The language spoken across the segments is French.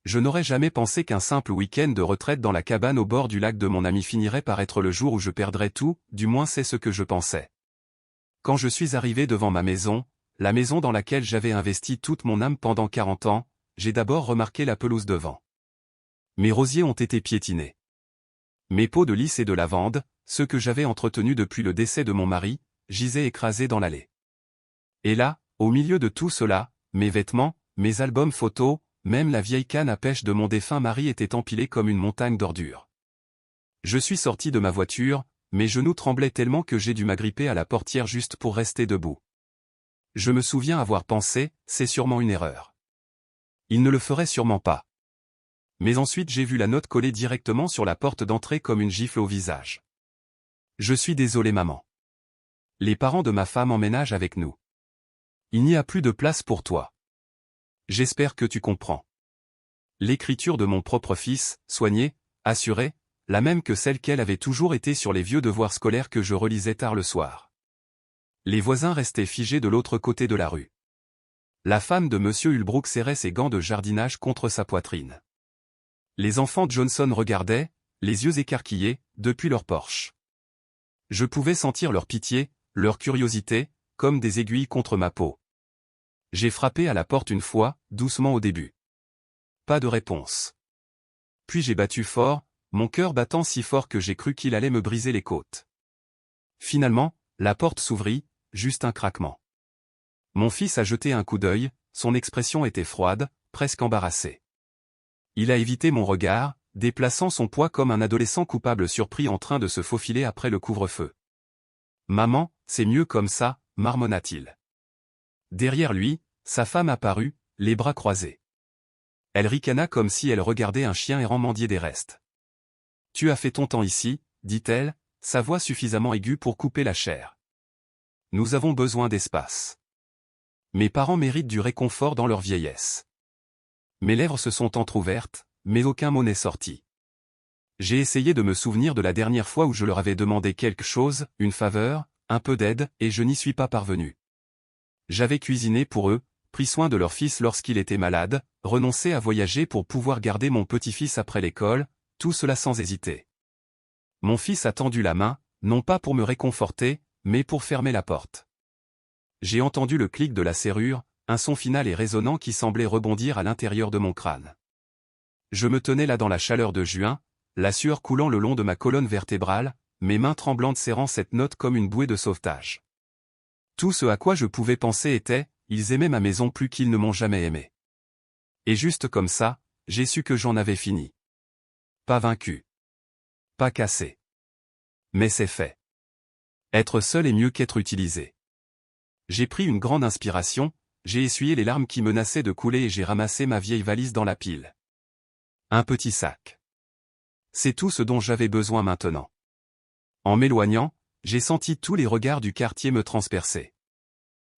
Je n'aurais jamais pensé qu'un simple week-end de retraite dans la cabane au bord du lac de mon ami finirait par être le jour où je perdrais tout, du moins c'est ce que je pensais. Quand je suis arrivé devant ma maison, la maison dans laquelle j'avais investi toute mon âme pendant 40 ans, j'ai d'abord remarqué la pelouse devant. Mes rosiers ont été piétinés. Mes pots de lys et de lavande, ceux que j'avais entretenus depuis le décès de mon mari, gisaient écrasés dans l'allée. Et là, au milieu de tout cela, mes vêtements, mes albums photos, même la vieille canne à pêche de mon défunt mari était empilée comme une montagne d'ordures. Je suis sorti de ma voiture, mes genoux tremblaient tellement que j'ai dû m'agripper à la portière juste pour rester debout. Je me souviens avoir pensé, c'est sûrement une erreur. Il ne le ferait sûrement pas. Mais ensuite j'ai vu la note collée directement sur la porte d'entrée comme une gifle au visage. Je suis désolé maman. Les parents de ma femme emménagent avec nous. Il n'y a plus de place pour toi. J'espère que tu comprends. L'écriture de mon propre fils, soignée, assurée, la même que celle qu'elle avait toujours été sur les vieux devoirs scolaires que je relisais tard le soir. Les voisins restaient figés de l'autre côté de la rue. La femme de M. Hulbrook serrait ses gants de jardinage contre sa poitrine. Les enfants Johnson regardaient, les yeux écarquillés, depuis leur porche. Je pouvais sentir leur pitié, leur curiosité, comme des aiguilles contre ma peau. J'ai frappé à la porte une fois, doucement au début. Pas de réponse. Puis j'ai battu fort, mon cœur battant si fort que j'ai cru qu'il allait me briser les côtes. Finalement, la porte s'ouvrit, juste un craquement. Mon fils a jeté un coup d'œil, son expression était froide, presque embarrassée. Il a évité mon regard, déplaçant son poids comme un adolescent coupable surpris en train de se faufiler après le couvre-feu. « Maman, c'est mieux comme ça », marmonna-t-il. Derrière lui, sa femme apparut, les bras croisés. Elle ricana comme si elle regardait un chien errant mendier des restes. « Tu as fait ton temps ici, dit-elle, sa voix suffisamment aiguë pour couper la chair. Nous avons besoin d'espace. Mes parents méritent du réconfort dans leur vieillesse. » Mes lèvres se sont entr'ouvertes, mais aucun mot n'est sorti. J'ai essayé de me souvenir de la dernière fois où je leur avais demandé quelque chose, une faveur, un peu d'aide, et je n'y suis pas parvenu. J'avais cuisiné pour eux, pris soin de leur fils lorsqu'il était malade, renoncé à voyager pour pouvoir garder mon petit-fils après l'école, tout cela sans hésiter. Mon fils a tendu la main, non pas pour me réconforter, mais pour fermer la porte. J'ai entendu le clic de la serrure, un son final et résonnant qui semblait rebondir à l'intérieur de mon crâne. Je me tenais là dans la chaleur de juin, la sueur coulant le long de ma colonne vertébrale, mes mains tremblantes serrant cette note comme une bouée de sauvetage. Tout ce à quoi je pouvais penser était, ils aimaient ma maison plus qu'ils ne m'ont jamais aimé. Et juste comme ça, j'ai su que j'en avais fini. Pas vaincu. Pas cassé. Mais c'est fait. Être seul est mieux qu'être utilisé. J'ai pris une grande inspiration, j'ai essuyé les larmes qui menaçaient de couler et j'ai ramassé ma vieille valise dans la pile. Un petit sac. C'est tout ce dont j'avais besoin maintenant. En m'éloignant, j'ai senti tous les regards du quartier me transpercer.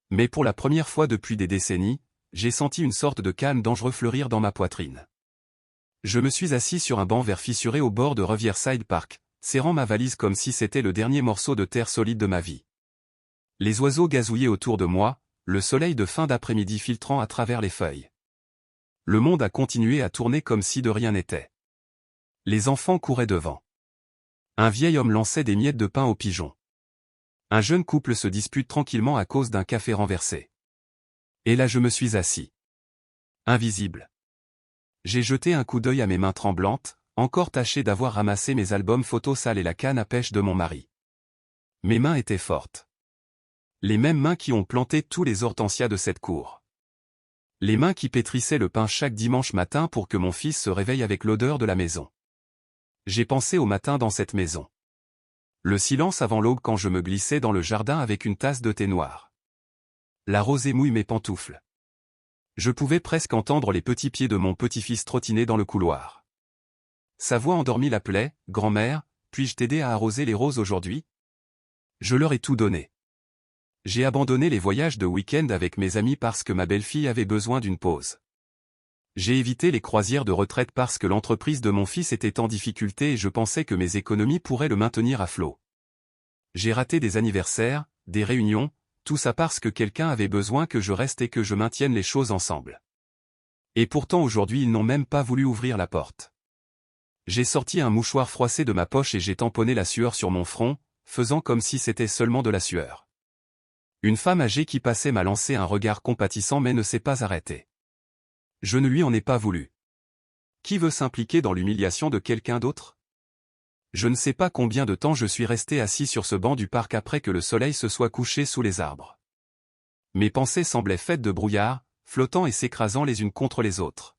Mais pour la première fois depuis des décennies, j'ai senti une sorte de calme dangereux fleurir dans ma poitrine. Je me suis assis sur un banc vert fissuré au bord de Riverside Park, serrant ma valise comme si c'était le dernier morceau de terre solide de ma vie. Les oiseaux gazouillaient autour de moi, le soleil de fin d'après-midi filtrant à travers les feuilles. Le monde a continué à tourner comme si de rien n'était. Les enfants couraient devant. Un vieil homme lançait des miettes de pain aux pigeons. Un jeune couple se dispute tranquillement à cause d'un café renversé. Et là je me suis assis. Invisible. J'ai jeté un coup d'œil à mes mains tremblantes, encore tachées d'avoir ramassé mes albums photos sales et la canne à pêche de mon mari. Mes mains étaient fortes. Les mêmes mains qui ont planté tous les hortensias de cette cour. Les mains qui pétrissaient le pain chaque dimanche matin pour que mon fils se réveille avec l'odeur de la maison. J'ai pensé au matin dans cette maison. Le silence avant l'aube quand je me glissais dans le jardin avec une tasse de thé noir. La rosée mouille mes pantoufles. Je pouvais presque entendre les petits pieds de mon petit-fils trottiner dans le couloir. Sa voix endormie l'appelait, « Grand-mère, puis-je t'aider à arroser les roses aujourd'hui ?» Je leur ai tout donné. J'ai abandonné les voyages de week-end avec mes amis parce que ma belle-fille avait besoin d'une pause. J'ai évité les croisières de retraite parce que l'entreprise de mon fils était en difficulté et je pensais que mes économies pourraient le maintenir à flot. J'ai raté des anniversaires, des réunions, tout ça parce que quelqu'un avait besoin que je reste et que je maintienne les choses ensemble. Et pourtant aujourd'hui ils n'ont même pas voulu ouvrir la porte. J'ai sorti un mouchoir froissé de ma poche et j'ai tamponné la sueur sur mon front, faisant comme si c'était seulement de la sueur. Une femme âgée qui passait m'a lancé un regard compatissant mais ne s'est pas arrêtée. Je ne lui en ai pas voulu. Qui veut s'impliquer dans l'humiliation de quelqu'un d'autre? Je ne sais pas combien de temps je suis resté assis sur ce banc du parc après que le soleil se soit couché sous les arbres. Mes pensées semblaient faites de brouillard, flottant et s'écrasant les unes contre les autres.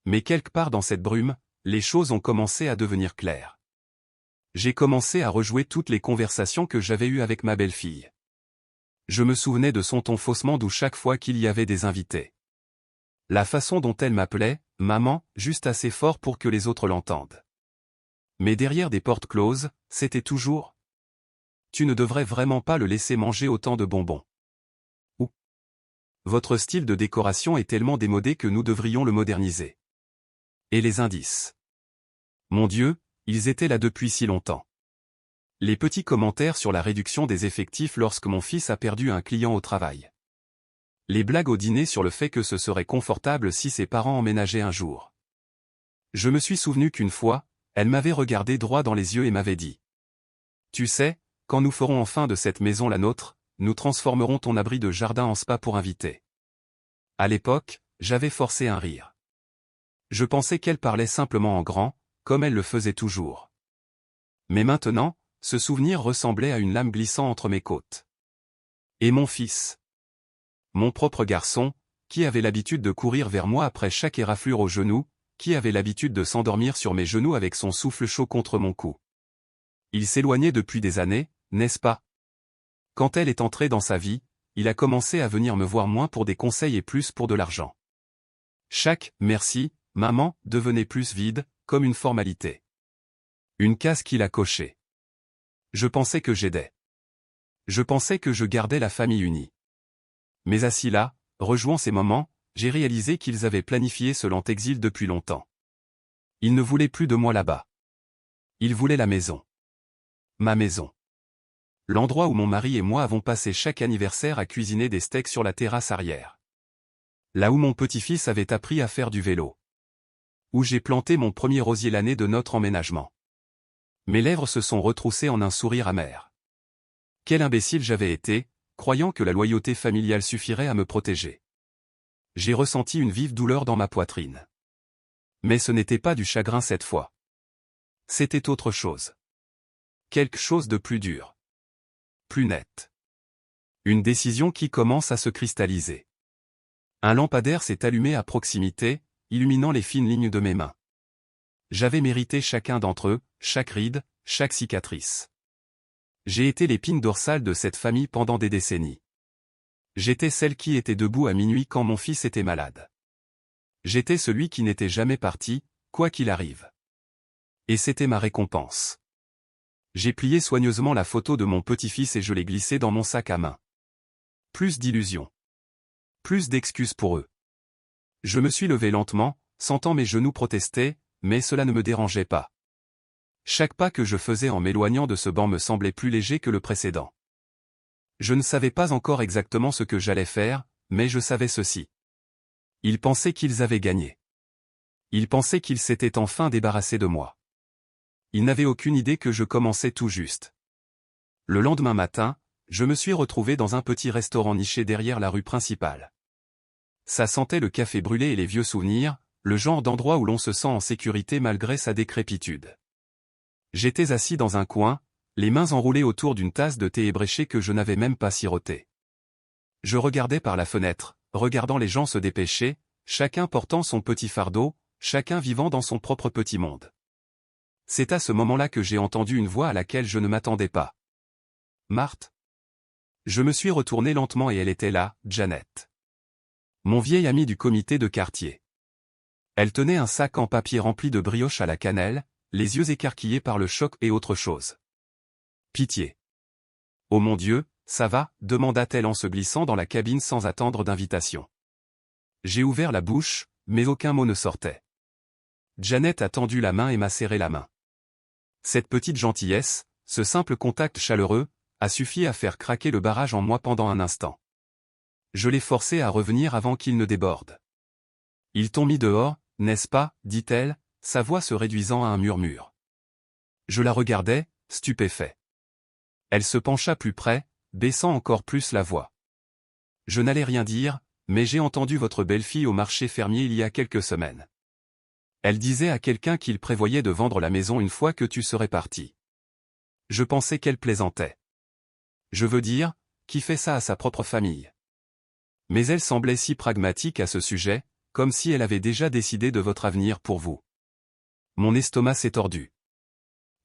Mais quelque part dans cette brume, les choses ont commencé à devenir claires. J'ai commencé à rejouer toutes les conversations que j'avais eues avec ma belle-fille. Je me souvenais de son ton faussement doux chaque fois qu'il y avait des invités. La façon dont elle m'appelait, maman, juste assez fort pour que les autres l'entendent. Mais derrière des portes closes, c'était toujours « Tu ne devrais vraiment pas le laisser manger autant de bonbons. » Ou « Votre style de décoration est tellement démodé que nous devrions le moderniser. » Et les indices. Mon Dieu, ils étaient là depuis si longtemps. Les petits commentaires sur la réduction des effectifs lorsque mon fils a perdu un client au travail. Les blagues au dîner sur le fait que ce serait confortable si ses parents emménageaient un jour. Je me suis souvenu qu'une fois, elle m'avait regardé droit dans les yeux et m'avait dit « Tu sais, quand nous ferons enfin de cette maison la nôtre, nous transformerons ton abri de jardin en spa pour invités. » À l'époque, j'avais forcé un rire. Je pensais qu'elle parlait simplement en grand, comme elle le faisait toujours. Mais maintenant, ce souvenir ressemblait à une lame glissant entre mes côtes. Et mon fils? Mon propre garçon, qui avait l'habitude de courir vers moi après chaque éraflure au genou, qui avait l'habitude de s'endormir sur mes genoux avec son souffle chaud contre mon cou. Il s'éloignait depuis des années, n'est-ce pas? Quand elle est entrée dans sa vie, il a commencé à venir me voir moins pour des conseils et plus pour de l'argent. Chaque « merci », maman, devenait plus vide, comme une formalité. Une case qu'il a cochée. Je pensais que j'aidais. Je pensais que je gardais la famille unie. Mais assis là, rejouant ces moments, j'ai réalisé qu'ils avaient planifié ce lent exil depuis longtemps. Ils ne voulaient plus de moi là-bas. Ils voulaient la maison. Ma maison. L'endroit où mon mari et moi avons passé chaque anniversaire à cuisiner des steaks sur la terrasse arrière. Là où mon petit-fils avait appris à faire du vélo. Où j'ai planté mon premier rosier l'année de notre emménagement. Mes lèvres se sont retroussées en un sourire amer. Quel imbécile j'avais été, croyant que la loyauté familiale suffirait à me protéger. J'ai ressenti une vive douleur dans ma poitrine. Mais ce n'était pas du chagrin cette fois. C'était autre chose. Quelque chose de plus dur. Plus net. Une décision qui commence à se cristalliser. Un lampadaire s'est allumé à proximité, illuminant les fines lignes de mes mains. J'avais mérité chacun d'entre eux, chaque ride, chaque cicatrice. J'ai été l'épine dorsale de cette famille pendant des décennies. J'étais celle qui était debout à minuit quand mon fils était malade. J'étais celui qui n'était jamais parti, quoi qu'il arrive. Et c'était ma récompense. J'ai plié soigneusement la photo de mon petit-fils et je l'ai glissée dans mon sac à main. Plus d'illusions. Plus d'excuses pour eux. Je me suis levé lentement, sentant mes genoux protester, mais cela ne me dérangeait pas. Chaque pas que je faisais en m'éloignant de ce banc me semblait plus léger que le précédent. Je ne savais pas encore exactement ce que j'allais faire, mais je savais ceci. Ils pensaient qu'ils avaient gagné. Ils pensaient qu'ils s'étaient enfin débarrassés de moi. Ils n'avaient aucune idée que je commençais tout juste. Le lendemain matin, je me suis retrouvé dans un petit restaurant niché derrière la rue principale. Ça sentait le café brûlé et les vieux souvenirs, le genre d'endroit où l'on se sent en sécurité malgré sa décrépitude. J'étais assis dans un coin, les mains enroulées autour d'une tasse de thé ébréché que je n'avais même pas siroté. Je regardais par la fenêtre, regardant les gens se dépêcher, chacun portant son petit fardeau, chacun vivant dans son propre petit monde. C'est à ce moment-là que j'ai entendu une voix à laquelle je ne m'attendais pas. Marthe. Je me suis retourné lentement et elle était là, Janet. Mon vieil ami du comité de quartier. Elle tenait un sac en papier rempli de brioches à la cannelle, les yeux écarquillés par le choc et autre chose. Pitié. Oh mon Dieu, ça va, demanda-t-elle en se glissant dans la cabine sans attendre d'invitation. J'ai ouvert la bouche, mais aucun mot ne sortait. Janet a tendu la main et m'a serré la main. Cette petite gentillesse, ce simple contact chaleureux, a suffi à faire craquer le barrage en moi pendant un instant. Je l'ai forcé à revenir avant qu'il ne déborde. Ils t'ont mis dehors, n'est-ce pas, dit-elle, sa voix se réduisant à un murmure. Je la regardais, stupéfait. Elle se pencha plus près, baissant encore plus la voix. Je n'allais rien dire, mais j'ai entendu votre belle-fille au marché fermier il y a quelques semaines. Elle disait à quelqu'un qu'il prévoyait de vendre la maison une fois que tu serais parti. Je pensais qu'elle plaisantait. Je veux dire, qui fait ça à sa propre famille. Mais elle semblait si pragmatique à ce sujet, comme si elle avait déjà décidé de votre avenir pour vous. Mon estomac s'est tordu.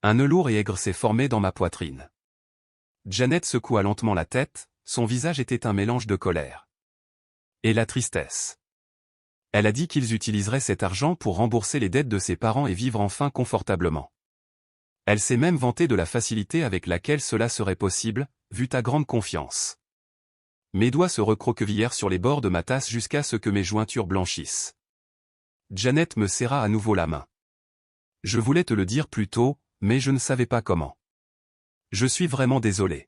Un nœud lourd et aigre s'est formé dans ma poitrine. Janet secoua lentement la tête, son visage était un mélange de colère. Et la tristesse. Elle a dit qu'ils utiliseraient cet argent pour rembourser les dettes de ses parents et vivre enfin confortablement. Elle s'est même vantée de la facilité avec laquelle cela serait possible, vu ta grande confiance. Mes doigts se recroquevillèrent sur les bords de ma tasse jusqu'à ce que mes jointures blanchissent. Janet me serra à nouveau la main. Je voulais te le dire plus tôt, mais je ne savais pas comment. Je suis vraiment désolé.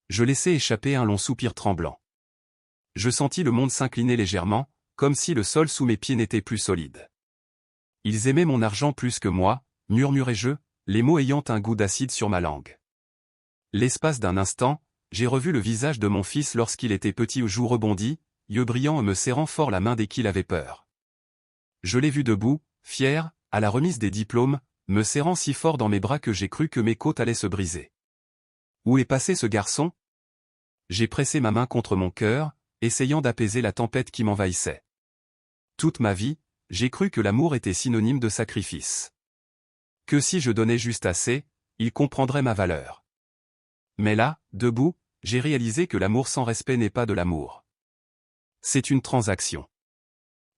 Je laissai échapper un long soupir tremblant. Je sentis le monde s'incliner légèrement, comme si le sol sous mes pieds n'était plus solide. Ils aimaient mon argent plus que moi, murmurai-je, les mots ayant un goût d'acide sur ma langue. L'espace d'un instant, j'ai revu le visage de mon fils lorsqu'il était petit aux joues rebondies, yeux brillants et me serrant fort la main dès qu'il avait peur. Je l'ai vu debout, fier, à la remise des diplômes, me serrant si fort dans mes bras que j'ai cru que mes côtes allaient se briser. Où est passé ce garçon? J'ai pressé ma main contre mon cœur, essayant d'apaiser la tempête qui m'envahissait. Toute ma vie, j'ai cru que l'amour était synonyme de sacrifice. Que si je donnais juste assez, il comprendrait ma valeur. Mais là, debout, j'ai réalisé que l'amour sans respect n'est pas de l'amour. C'est une transaction.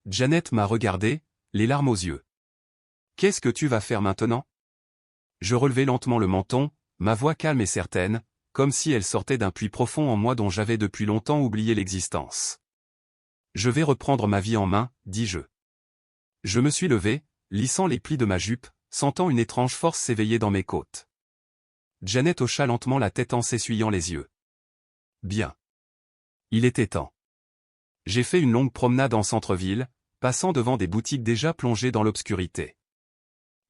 Janet m'a regardé, les larmes aux yeux. Qu'est-ce que tu vas faire maintenant? Je relevai lentement le menton, ma voix calme et certaine, comme si elle sortait d'un puits profond en moi dont j'avais depuis longtemps oublié l'existence. Je vais reprendre ma vie en main, dis-je. Je me suis levé, lissant les plis de ma jupe, sentant une étrange force s'éveiller dans mes côtes. Janet hocha lentement la tête en s'essuyant les yeux. Bien. Il était temps. J'ai fait une longue promenade en centre-ville, passant devant des boutiques déjà plongées dans l'obscurité.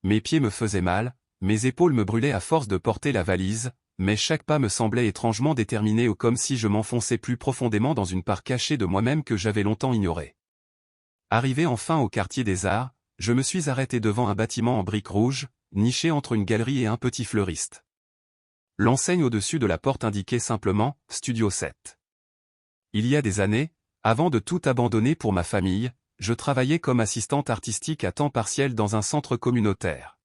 Mes pieds me faisaient mal, mes épaules me brûlaient à force de porter la valise, mais chaque pas me semblait étrangement déterminé ou comme si je m'enfonçais plus profondément dans une part cachée de moi-même que j'avais longtemps ignorée. Arrivé enfin au quartier des Arts, je me suis arrêté devant un bâtiment en briques rouges, niché entre une galerie et un petit fleuriste. L'enseigne au-dessus de la porte indiquait simplement « Studio 7 ». Il y a des années, avant de tout abandonner pour ma famille, je travaillais comme assistante artistique à temps partiel dans un centre communautaire.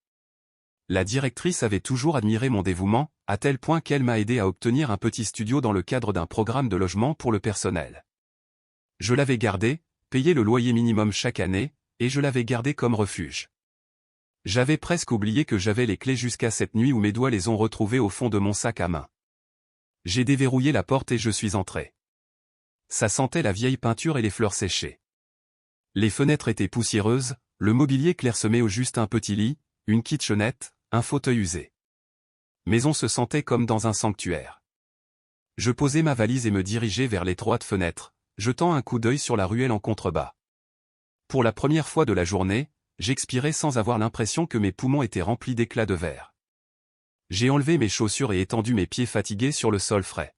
La directrice avait toujours admiré mon dévouement, à tel point qu'elle m'a aidé à obtenir un petit studio dans le cadre d'un programme de logement pour le personnel. Je l'avais gardé, payé le loyer minimum chaque année, et je l'avais gardé comme refuge. J'avais presque oublié que j'avais les clés jusqu'à cette nuit où mes doigts les ont retrouvées au fond de mon sac à main. J'ai déverrouillé la porte et je suis entré. Ça sentait la vieille peinture et les fleurs séchées. Les fenêtres étaient poussiéreuses, le mobilier clairsemé au juste un petit lit, une kitchenette, un fauteuil usé. Mais on se sentait comme dans un sanctuaire. Je posai ma valise et me dirigeai vers l'étroite fenêtre, jetant un coup d'œil sur la ruelle en contrebas. Pour la première fois de la journée, j'expirais sans avoir l'impression que mes poumons étaient remplis d'éclats de verre. J'ai enlevé mes chaussures et étendu mes pieds fatigués sur le sol frais.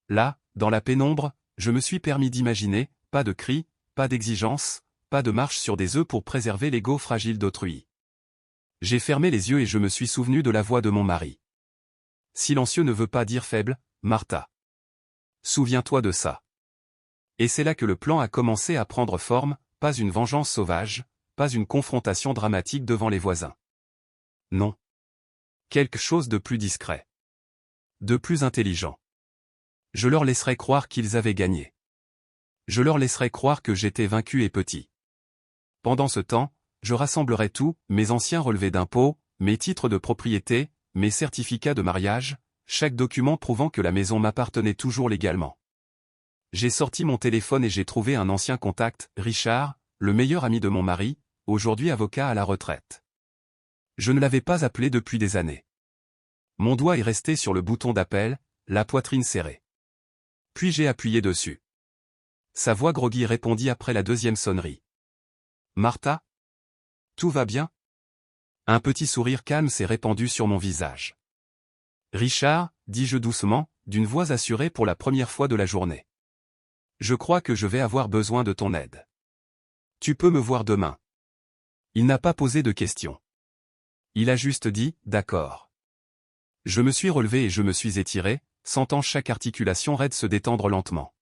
Là, dans la pénombre, je me suis permis d'imaginer, pas de cris, pas d'exigence, pas de marche sur des œufs pour préserver l'ego fragile d'autrui. J'ai fermé les yeux et je me suis souvenu de la voix de mon mari. Silencieux ne veut pas dire faible, Martha. Souviens-toi de ça. Et c'est là que le plan a commencé à prendre forme, pas une vengeance sauvage, pas une confrontation dramatique devant les voisins. Non. Quelque chose de plus discret. De plus intelligent. Je leur laisserai croire qu'ils avaient gagné. Je leur laisserai croire que j'étais vaincu et petit. Pendant ce temps, je rassemblerai tout, mes anciens relevés d'impôts, mes titres de propriété, mes certificats de mariage, chaque document prouvant que la maison m'appartenait toujours légalement. J'ai sorti mon téléphone et j'ai trouvé un ancien contact, Richard, le meilleur ami de mon mari, aujourd'hui avocat à la retraite. Je ne l'avais pas appelé depuis des années. Mon doigt est resté sur le bouton d'appel, la poitrine serrée. Puis j'ai appuyé dessus. Sa voix groggy répondit après la deuxième sonnerie. Martha? Tout va bien? Un petit sourire calme s'est répandu sur mon visage. Richard, dis-je doucement, d'une voix assurée pour la première fois de la journée. Je crois que je vais avoir besoin de ton aide. Tu peux me voir demain. Il n'a pas posé de questions. Il a juste dit, d'accord. Je me suis relevé et je me suis étiré, sentant chaque articulation raide se détendre lentement.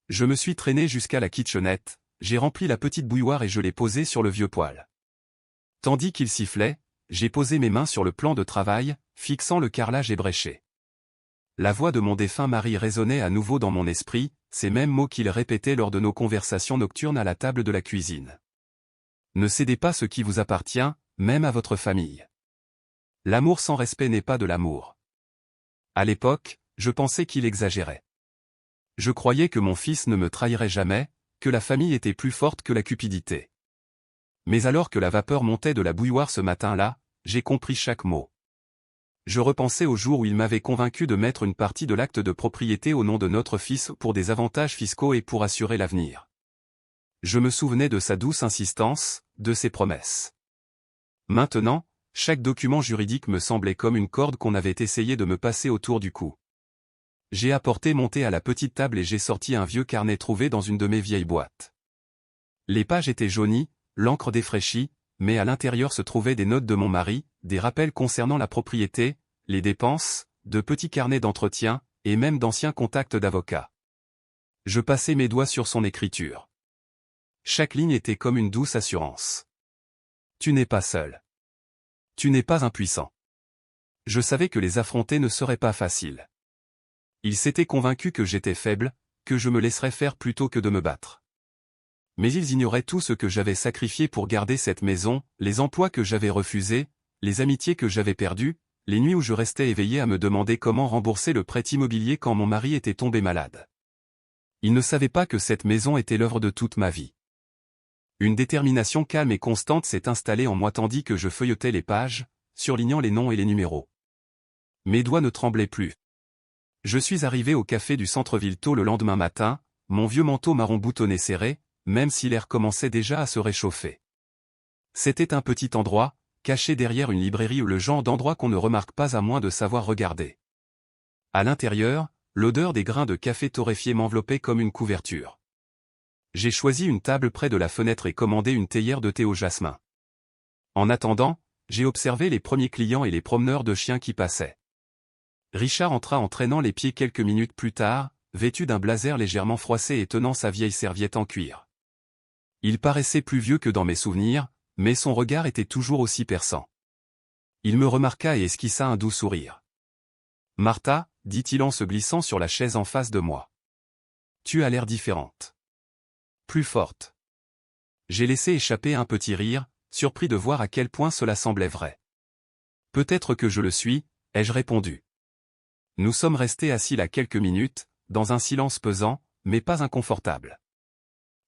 Je me suis traîné jusqu'à la kitchenette, j'ai rempli la petite bouilloire et je l'ai posée sur le vieux poêle. Tandis qu'il sifflait, j'ai posé mes mains sur le plan de travail, fixant le carrelage ébréché. La voix de mon défunt mari résonnait à nouveau dans mon esprit, ces mêmes mots qu'il répétait lors de nos conversations nocturnes à la table de la cuisine. Ne cédez pas ce qui vous appartient, même à votre famille. L'amour sans respect n'est pas de l'amour. À l'époque, je pensais qu'il exagérait. Je croyais que mon fils ne me trahirait jamais, que la famille était plus forte que la cupidité. Mais alors que la vapeur montait de la bouilloire ce matin-là, j'ai compris chaque mot. Je repensais au jour où il m'avait convaincu de mettre une partie de l'acte de propriété au nom de notre fils pour des avantages fiscaux et pour assurer l'avenir. Je me souvenais de sa douce insistance, de ses promesses. Maintenant, chaque document juridique me semblait comme une corde qu'on avait essayé de me passer autour du cou. J'ai apporté mon thé à la petite table et j'ai sorti un vieux carnet trouvé dans une de mes vieilles boîtes. Les pages étaient jaunies, l'encre défraîchie, mais à l'intérieur se trouvaient des notes de mon mari, des rappels concernant la propriété, les dépenses, de petits carnets d'entretien, et même d'anciens contacts d'avocats. Je passais mes doigts sur son écriture. Chaque ligne était comme une douce assurance. Tu n'es pas seul. Tu n'es pas impuissant. Je savais que les affronter ne serait pas facile. Il s'était convaincu que j'étais faible, que je me laisserais faire plutôt que de me battre. Mais ils ignoraient tout ce que j'avais sacrifié pour garder cette maison, les emplois que j'avais refusés, les amitiés que j'avais perdues, les nuits où je restais éveillé à me demander comment rembourser le prêt immobilier quand mon mari était tombé malade. Ils ne savaient pas que cette maison était l'œuvre de toute ma vie. Une détermination calme et constante s'est installée en moi tandis que je feuilletais les pages, surlignant les noms et les numéros. Mes doigts ne tremblaient plus. Je suis arrivé au café du centre-ville tôt le lendemain matin, mon vieux manteau marron boutonné serré, même si l'air commençait déjà à se réchauffer. C'était un petit endroit, caché derrière une librairie ou le genre d'endroit qu'on ne remarque pas à moins de savoir regarder. À l'intérieur, l'odeur des grains de café torréfié m'enveloppait comme une couverture. J'ai choisi une table près de la fenêtre et commandé une théière de thé au jasmin. En attendant, j'ai observé les premiers clients et les promeneurs de chiens qui passaient. Richard entra en traînant les pieds quelques minutes plus tard, vêtu d'un blazer légèrement froissé et tenant sa vieille serviette en cuir. Il paraissait plus vieux que dans mes souvenirs, mais son regard était toujours aussi perçant. Il me remarqua et esquissa un doux sourire. « Martha, dit-il en se glissant sur la chaise en face de moi. Tu as l'air différente. Plus forte. » J'ai laissé échapper un petit rire, surpris de voir à quel point cela semblait vrai. « Peut-être que je le suis, » ai-je répondu. Nous sommes restés assis là quelques minutes, dans un silence pesant, mais pas inconfortable.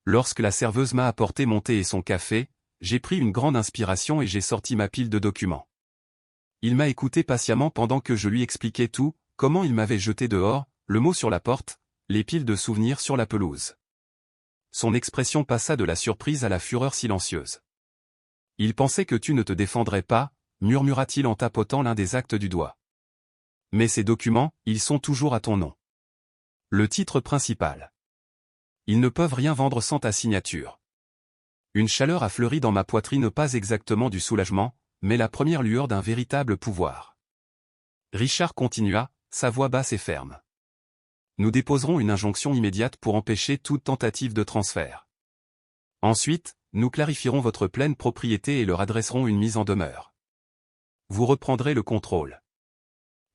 Lorsque la serveuse m'a apporté mon thé et son café, j'ai pris une grande inspiration et j'ai sorti ma pile de documents. Il m'a écouté patiemment pendant que je lui expliquais tout, comment il m'avait jeté dehors, le mot sur la porte, les piles de souvenirs sur la pelouse. Son expression passa de la surprise à la fureur silencieuse. « Il pensait que tu ne te défendrais pas, » murmura-t-il en tapotant l'un des actes du doigt. « Mais ces documents, ils sont toujours à ton nom. Le titre principal. Ils ne peuvent rien vendre sans ta signature. » Une chaleur a fleuri dans ma poitrine, pas exactement du soulagement, mais la première lueur d'un véritable pouvoir. Richard continua, sa voix basse et ferme. Nous déposerons une injonction immédiate pour empêcher toute tentative de transfert. Ensuite, nous clarifierons votre pleine propriété et leur adresserons une mise en demeure. Vous reprendrez le contrôle.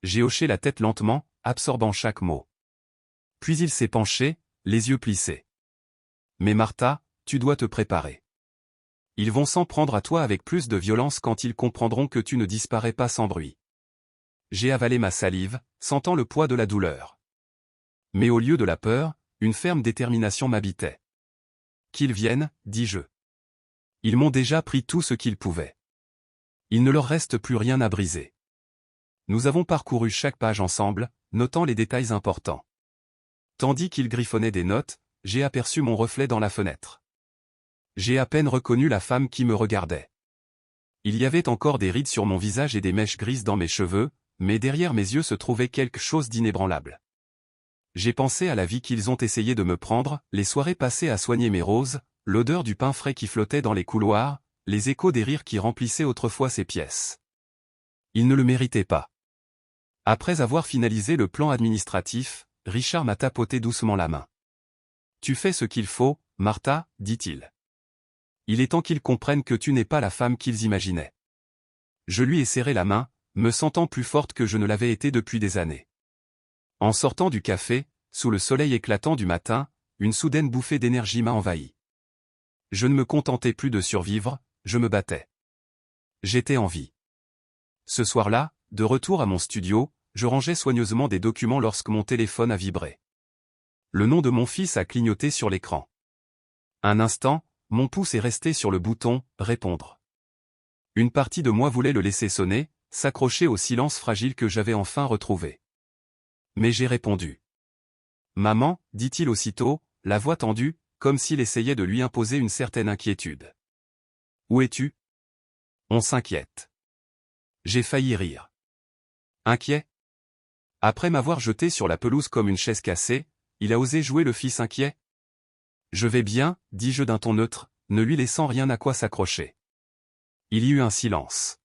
J'ai hoché la tête lentement, absorbant chaque mot. Puis il s'est penché, les yeux plissés. Mais Martha, tu dois te préparer. Ils vont s'en prendre à toi avec plus de violence quand ils comprendront que tu ne disparais pas sans bruit. J'ai avalé ma salive, sentant le poids de la douleur. Mais au lieu de la peur, une ferme détermination m'habitait. Qu'ils viennent, dis-je. Ils m'ont déjà pris tout ce qu'ils pouvaient. Il ne leur reste plus rien à briser. Nous avons parcouru chaque page ensemble, notant les détails importants. Tandis qu'ils griffonnaient des notes, j'ai aperçu mon reflet dans la fenêtre. J'ai à peine reconnu la femme qui me regardait. Il y avait encore des rides sur mon visage et des mèches grises dans mes cheveux, mais derrière mes yeux se trouvait quelque chose d'inébranlable. J'ai pensé à la vie qu'ils ont essayé de me prendre, les soirées passées à soigner mes roses, l'odeur du pain frais qui flottait dans les couloirs, les échos des rires qui remplissaient autrefois ces pièces. Ils ne le méritaient pas. Après avoir finalisé le plan administratif, Richard m'a tapoté doucement la main. « Tu fais ce qu'il faut, Martha, dit-il. Il est temps qu'ils comprennent que tu n'es pas la femme qu'ils imaginaient. » Je lui ai serré la main, me sentant plus forte que je ne l'avais été depuis des années. En sortant du café, sous le soleil éclatant du matin, une soudaine bouffée d'énergie m'a envahi. Je ne me contentais plus de survivre, je me battais. J'étais en vie. Ce soir-là, de retour à mon studio, je rangeais soigneusement des documents lorsque mon téléphone a vibré. Le nom de mon fils a clignoté sur l'écran. Un instant, mon pouce est resté sur le bouton « Répondre ». Une partie de moi voulait le laisser sonner, s'accrocher au silence fragile que j'avais enfin retrouvé. Mais j'ai répondu. « Maman, dit-il aussitôt, la voix tendue, comme s'il essayait de lui imposer une certaine inquiétude. « Où es-tu ? » On s'inquiète. J'ai failli rire. Inquiet ? Après m'avoir jeté sur la pelouse comme une chaise cassée, il a osé jouer le fils inquiet ? Je vais bien, dis-je d'un ton neutre, ne lui laissant rien à quoi s'accrocher. Il y eut un silence.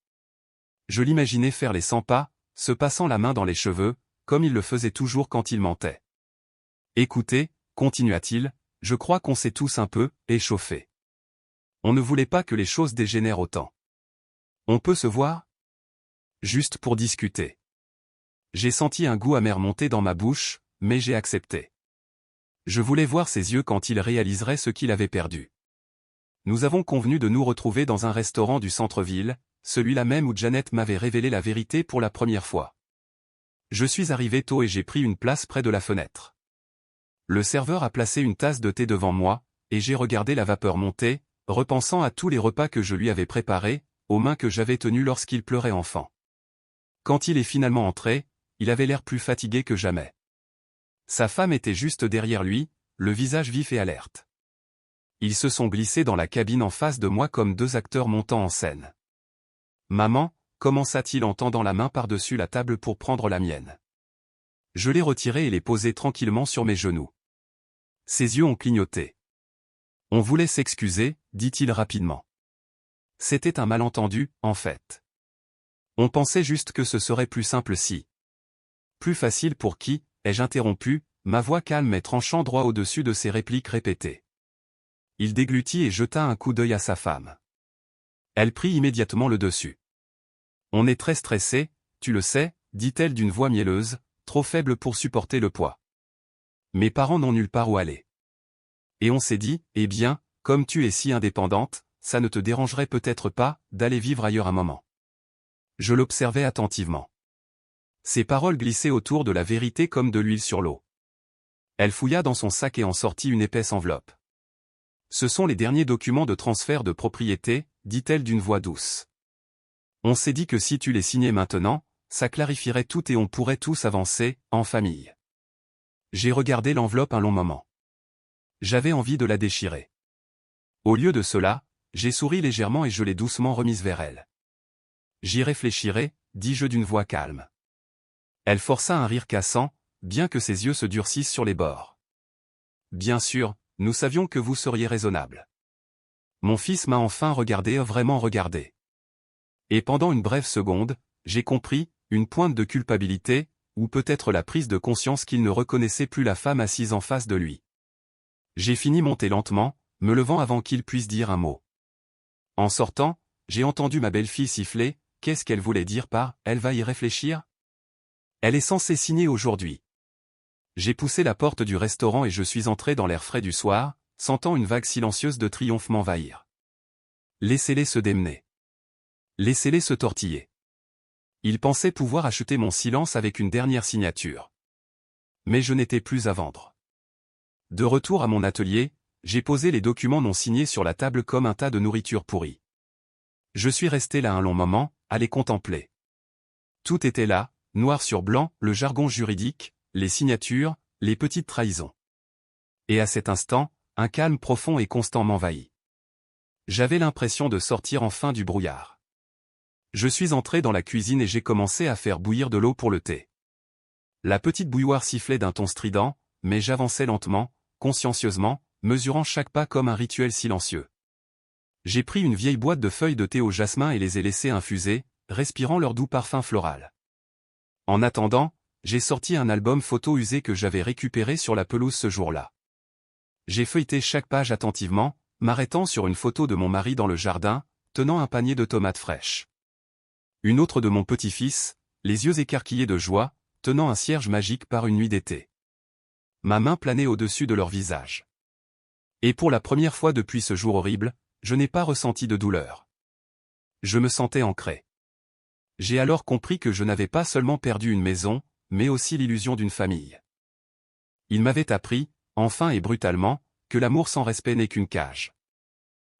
Je l'imaginais faire les 100 pas, se passant la main dans les cheveux, comme il le faisait toujours quand il mentait. Écoutez, continua-t-il, je crois qu'on s'est tous un peu échauffés. On ne voulait pas que les choses dégénèrent autant. On peut se voir ? Juste pour discuter. J'ai senti un goût amer monter dans ma bouche, mais j'ai accepté. Je voulais voir ses yeux quand il réaliserait ce qu'il avait perdu. Nous avons convenu de nous retrouver dans un restaurant du centre-ville, celui-là même où Janet m'avait révélé la vérité pour la première fois. Je suis arrivé tôt et j'ai pris une place près de la fenêtre. Le serveur a placé une tasse de thé devant moi, et j'ai regardé la vapeur monter, repensant à tous les repas que je lui avais préparés, aux mains que j'avais tenues lorsqu'il pleurait enfant. Quand il est finalement entré, il avait l'air plus fatigué que jamais. Sa femme était juste derrière lui, le visage vif et alerte. Ils se sont glissés dans la cabine en face de moi comme deux acteurs montant en scène. « Maman » commença-t-il en tendant la main par-dessus la table pour prendre la mienne. Je l'ai retirée et l'ai posée tranquillement sur mes genoux. Ses yeux ont clignoté. « On voulait s'excuser » dit-il rapidement. « C'était un malentendu, en fait. On pensait juste que ce serait plus simple si. » « Plus facile pour qui ?» ai-je interrompu, ma voix calme et tranchant droit au-dessus de ses répliques répétées. Il déglutit et jeta un coup d'œil à sa femme. Elle prit immédiatement le dessus. « On est très stressé, tu le sais, dit-elle d'une voix mielleuse, trop faible pour supporter le poids. Mes parents n'ont nulle part où aller. Et on s'est dit, eh bien, comme tu es si indépendante, ça ne te dérangerait peut-être pas d'aller vivre ailleurs un moment. » Je l'observais attentivement. Ses paroles glissaient autour de la vérité comme de l'huile sur l'eau. Elle fouilla dans son sac et en sortit une épaisse enveloppe. « Ce sont les derniers documents de transfert de propriété, dit-elle d'une voix douce. On s'est dit que si tu les signais maintenant, ça clarifierait tout et on pourrait tous avancer, en famille. » J'ai regardé l'enveloppe un long moment. J'avais envie de la déchirer. Au lieu de cela, j'ai souri légèrement et je l'ai doucement remise vers elle. « J'y réfléchirai, dis-je d'une voix calme. » Elle força un rire cassant, bien que ses yeux se durcissent sur les bords. « Bien sûr, nous savions que vous seriez raisonnable. » Mon fils m'a enfin regardé, vraiment regardé. Et pendant une brève seconde, j'ai compris, une pointe de culpabilité, ou peut-être la prise de conscience qu'il ne reconnaissait plus la femme assise en face de lui. J'ai fini mon thé lentement, me levant avant qu'il puisse dire un mot. En sortant, j'ai entendu ma belle-fille siffler, qu'est-ce qu'elle voulait dire par « elle va y réfléchir » ? Elle est censée signer aujourd'hui. J'ai poussé la porte du restaurant et je suis entré dans l'air frais du soir, sentant une vague silencieuse de triomphe m'envahir. Laissez-les se démener. Laissez-les se tortiller. Ils pensaient pouvoir acheter mon silence avec une dernière signature. Mais je n'étais plus à vendre. De retour à mon atelier, j'ai posé les documents non signés sur la table comme un tas de nourriture pourrie. Je suis resté là un long moment, à les contempler. Tout était là, noir sur blanc, le jargon juridique, les signatures, les petites trahisons. Et à cet instant, un calme profond et constant m'envahit. J'avais l'impression de sortir enfin du brouillard. Je suis entré dans la cuisine et j'ai commencé à faire bouillir de l'eau pour le thé. La petite bouilloire sifflait d'un ton strident, mais j'avançais lentement, consciencieusement, mesurant chaque pas comme un rituel silencieux. J'ai pris une vieille boîte de feuilles de thé au jasmin et les ai laissées infuser, respirant leur doux parfum floral. En attendant, j'ai sorti un album photo usé que j'avais récupéré sur la pelouse ce jour-là. J'ai feuilleté chaque page attentivement, m'arrêtant sur une photo de mon mari dans le jardin, tenant un panier de tomates fraîches. Une autre de mon petit-fils, les yeux écarquillés de joie, tenant un cierge magique par une nuit d'été. Ma main planait au-dessus de leur visage. Et pour la première fois depuis ce jour horrible, je n'ai pas ressenti de douleur. Je me sentais ancré. J'ai alors compris que je n'avais pas seulement perdu une maison, mais aussi l'illusion d'une famille. Il m'avait appris, enfin et brutalement, que l'amour sans respect n'est qu'une cage.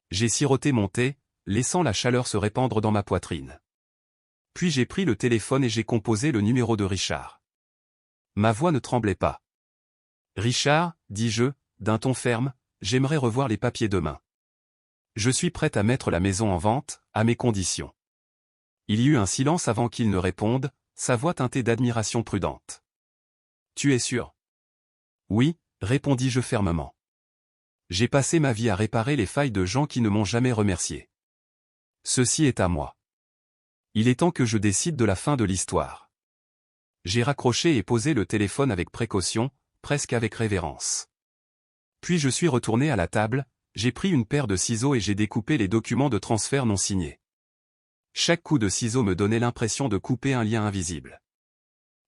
J'ai siroté mon thé, laissant la chaleur se répandre dans ma poitrine. Puis j'ai pris le téléphone et j'ai composé le numéro de Richard. Ma voix ne tremblait pas. « Richard, dis-je, d'un ton ferme, j'aimerais revoir les papiers demain. Je suis prête à mettre la maison en vente, à mes conditions. » Il y eut un silence avant qu'il ne réponde, sa voix teintée d'admiration prudente. « Tu es sûr ? » « Oui, » répondis-je fermement. J'ai passé ma vie à réparer les failles de gens qui ne m'ont jamais remercié. Ceci est à moi. Il est temps que je décide de la fin de l'histoire. J'ai raccroché et posé le téléphone avec précaution, presque avec révérence. Puis je suis retourné à la table, j'ai pris une paire de ciseaux et j'ai découpé les documents de transfert non signés. Chaque coup de ciseau me donnait l'impression de couper un lien invisible.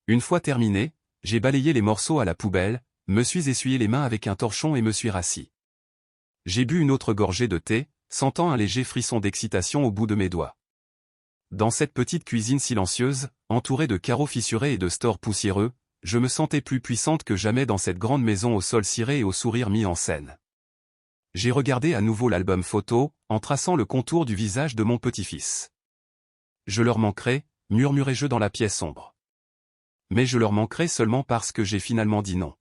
Une fois terminé, j'ai balayé les morceaux à la poubelle, me suis essuyé les mains avec un torchon et me suis rassis. J'ai bu une autre gorgée de thé, sentant un léger frisson d'excitation au bout de mes doigts. Dans cette petite cuisine silencieuse, entourée de carreaux fissurés et de stores poussiéreux, je me sentais plus puissante que jamais dans cette grande maison au sol ciré et au sourire mis en scène. J'ai regardé à nouveau l'album photo, en traçant le contour du visage de mon petit-fils. Je leur manquerai, murmurai-je dans la pièce sombre. Mais je leur manquerai seulement parce que j'ai finalement dit non.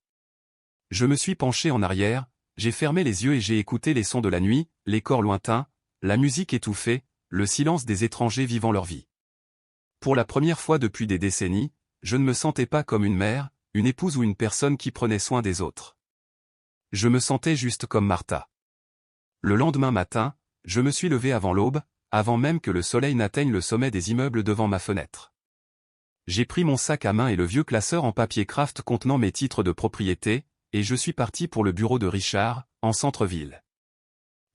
Je me suis penché en arrière, j'ai fermé les yeux et j'ai écouté les sons de la nuit, les corps lointains, la musique étouffée, le silence des étrangers vivant leur vie. Pour la première fois depuis des décennies, je ne me sentais pas comme une mère, une épouse ou une personne qui prenait soin des autres. Je me sentais juste comme Martha. Le lendemain matin, je me suis levé avant l'aube, avant même que le soleil n'atteigne le sommet des immeubles devant ma fenêtre. J'ai pris mon sac à main et le vieux classeur en papier craft contenant mes titres de propriété, et je suis parti pour le bureau de Richard, en centre-ville.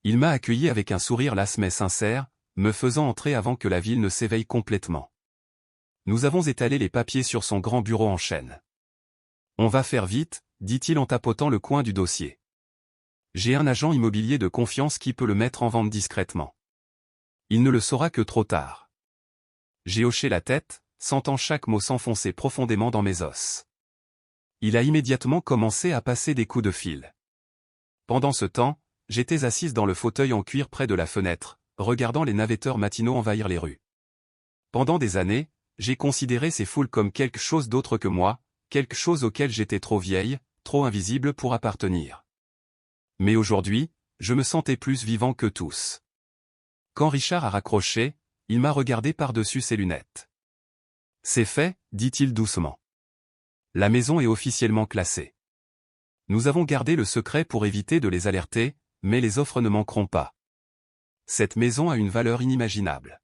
Il m'a accueilli avec un sourire las mais sincère, me faisant entrer avant que la ville ne s'éveille complètement. Nous avons étalé les papiers sur son grand bureau en chêne. « On va faire vite », dit-il en tapotant le coin du dossier. « J'ai un agent immobilier de confiance qui peut le mettre en vente discrètement. Il ne le saura que trop tard. » J'ai hoché la tête, sentant chaque mot s'enfoncer profondément dans mes os. Il a immédiatement commencé à passer des coups de fil. Pendant ce temps, j'étais assise dans le fauteuil en cuir près de la fenêtre, regardant les navetteurs matinaux envahir les rues. Pendant des années, j'ai considéré ces foules comme quelque chose d'autre que moi, quelque chose auquel j'étais trop vieille, trop invisible pour appartenir. Mais aujourd'hui, je me sentais plus vivant que tous. Quand Richard a raccroché, il m'a regardé par-dessus ses lunettes. « C'est fait », dit-il doucement. « La maison est officiellement classée. Nous avons gardé le secret pour éviter de les alerter, mais les offres ne manqueront pas. Cette maison a une valeur inimaginable. »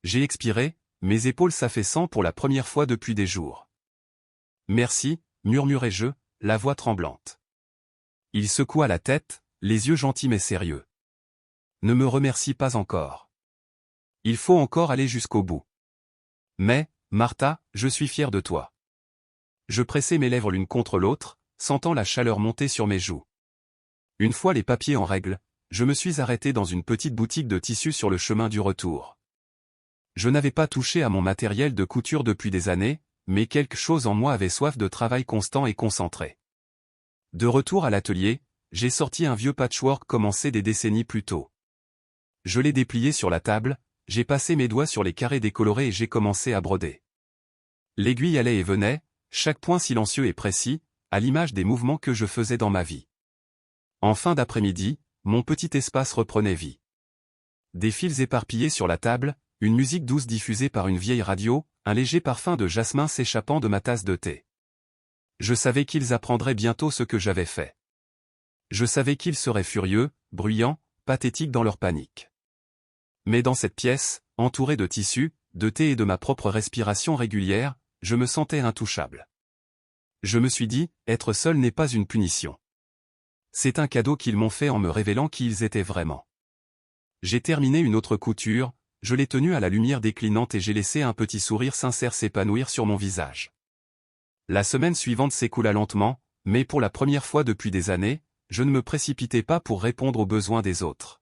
J'ai expiré, mes épaules s'affaissant pour la première fois depuis des jours. « Merci », murmurai-je, la voix tremblante. Il secoua la tête, les yeux gentils mais sérieux. « Ne me remercie pas encore. Il faut encore aller jusqu'au bout. Mais, Martha, je suis fier de toi. » Je pressai mes lèvres l'une contre l'autre, sentant la chaleur monter sur mes joues. Une fois les papiers en règle, je me suis arrêté dans une petite boutique de tissus sur le chemin du retour. Je n'avais pas touché à mon matériel de couture depuis des années, mais quelque chose en moi avait soif de travail constant et concentré. De retour à l'atelier, j'ai sorti un vieux patchwork commencé des décennies plus tôt. Je l'ai déplié sur la table, j'ai passé mes doigts sur les carrés décolorés et j'ai commencé à broder. L'aiguille allait et venait, chaque point silencieux et précis, à l'image des mouvements que je faisais dans ma vie. En fin d'après-midi, mon petit espace reprenait vie. Des fils éparpillés sur la table, une musique douce diffusée par une vieille radio, un léger parfum de jasmin s'échappant de ma tasse de thé. Je savais qu'ils apprendraient bientôt ce que j'avais fait. Je savais qu'ils seraient furieux, bruyants, pathétiques dans leur panique. Mais dans cette pièce, entourée de tissus, de thé et de ma propre respiration régulière, je me sentais intouchable. Je me suis dit, être seul n'est pas une punition. C'est un cadeau qu'ils m'ont fait en me révélant qui ils étaient vraiment. J'ai terminé une autre couture, je l'ai tenue à la lumière déclinante et j'ai laissé un petit sourire sincère s'épanouir sur mon visage. La semaine suivante s'écoula lentement, mais pour la première fois depuis des années, je ne me précipitais pas pour répondre aux besoins des autres.